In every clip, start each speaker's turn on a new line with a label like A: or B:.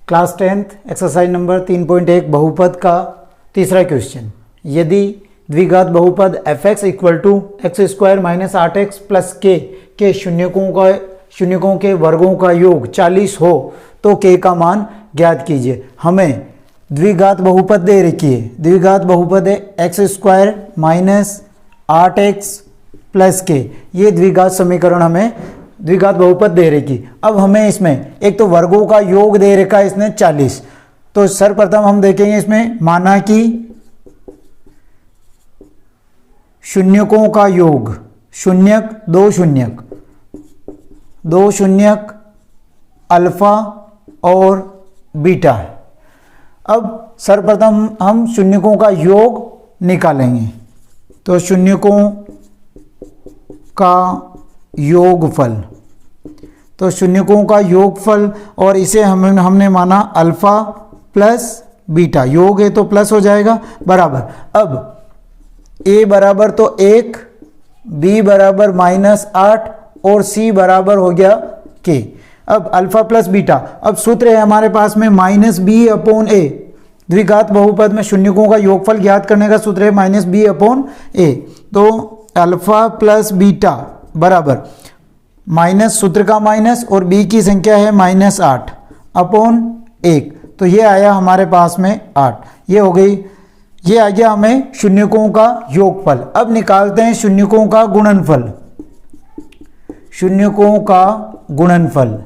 A: Class 10th exercise number 3.1 बहुपद का तीसरा क्वेश्चन। यदि द्विघात बहुपद f(x) = x² - 8x + k के शून्यकों के वर्गों का योग 40 हो तो k का मान ज्ञात कीजिए। हमें द्विघात बहुपद दे रखी है, द्विघात बहुपद है x² - 8x + k। ये द्विघात समीकरण हमें द्विघात बहुपद दे रखी। अब हमें इसमें एक तो वर्गों का योग दे रखा है इसने 40। तो सर्वप्रथम हम देखेंगे इसमें माना कि शून्यकों का योग, शून्यक दो शून्यक अल्फा और बीटा है। अब सर्वप्रथम हम शून्यकों का योग निकालेंगे। तो शून्यकों का योगफल, तो शून्यकों का योगफल, और इसे हमने माना अल्फा प्लस बीटा, योग है तो प्लस हो जाएगा, बराबर। अब a बराबर तो 1, b बराबर -8 और c बराबर हो गया k। अब अल्फा प्लस बीटा, अब सूत्र है हमारे पास में -b/a। द्विघात बहुपद में शून्यकों का योगफल ज्ञात करने का सूत्र है -b/a। तो अल्फा प्लस बीटा बराबर माइनस, सूत्र का माइनस, और b की संख्या है -8/1। तो ये आया हमारे पास में 8। ये हो गई, ये आ गया हमें शून्यकों का योगफल। अब निकालते हैं शून्यकों का गुणनफल। शून्यकों का गुणनफल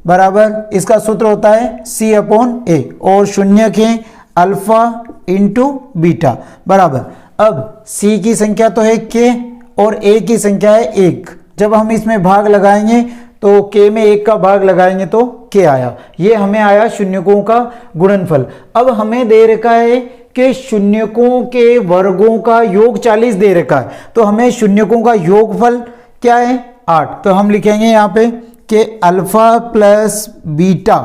A: बराबर, इसका सूत्र होता है c/a, और शून्यक है अल्फा इंटू बीटा बराबर। अब c की संख्या तो है k और a की संख्या है 1। जब हम इसमें भाग लगाएंगे तो k में 1 का भाग लगाएंगे तो k आया। ये हमें आया शून्यकों का गुणनफल। अब हमें दे रखा है कि शून्यकों के वर्गों का योग 40 दे रखा है, तो हमें शून्यकों का योगफल क्या है 8। तो हम लिखेंगे यहाँ पे कि अल्फा प्लस बीटा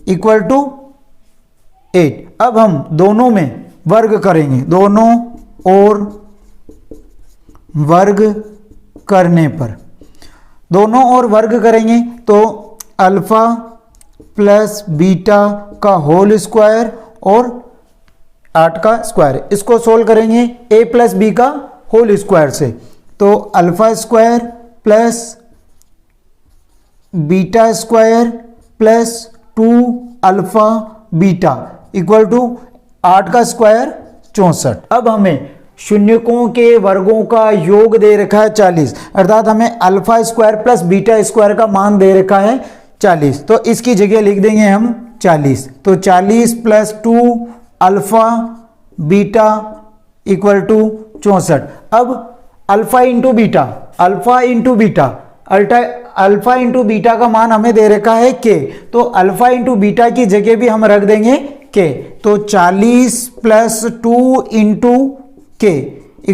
A: = 8। अब हम दोनों में वर्ग करेंगे, दोनों और वर्ग करने पर, दोनों और वर्ग करेंगे तो अल्फा प्लस बीटा का होल स्क्वायर और 8 का स्क्वायर, इसको सोल्व करेंगे a प्लस बी का होल स्क्वायर से। तो alpha square plus beta square plus 2 alpha beta = 8 का स्क्वायर 64। अब हमें शून्यकों के वर्गों का योग दे रखा है 40, अर्थात हमें alpha square plus beta square का मान दे रखा है 40। तो इसकी जगह लिख देंगे हम 40। तो 40 + 2 अल्फा बीटा = 64। अब alpha into beta, alpha into beta का मान हमें दे रखा है k। तो अल्फा इंटू बीटा की जगह भी हम रख देंगे k। तो 40 + 2 इंटू k =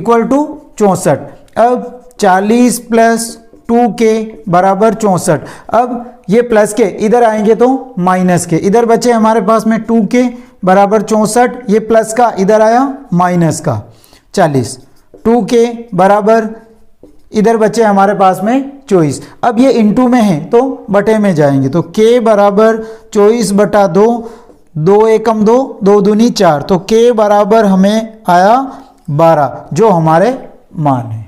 A: 64। अब 40 + 2k बराबर 64। अब ये प्लस के इधर आएंगे तो माइनस के, इधर बचे हमारे पास में 2k बराबर 64। ये प्लस का इधर आया माइनस का 40। 2k बराबर इधर बचे हमारे पास में 24। अब ये इंटू में है तो बटे में जाएंगे, तो k बराबर 24/2, 2 एकम 2, 2 दूनी 4। तो k बराबर हमें आया 12, जो हमारे मान है।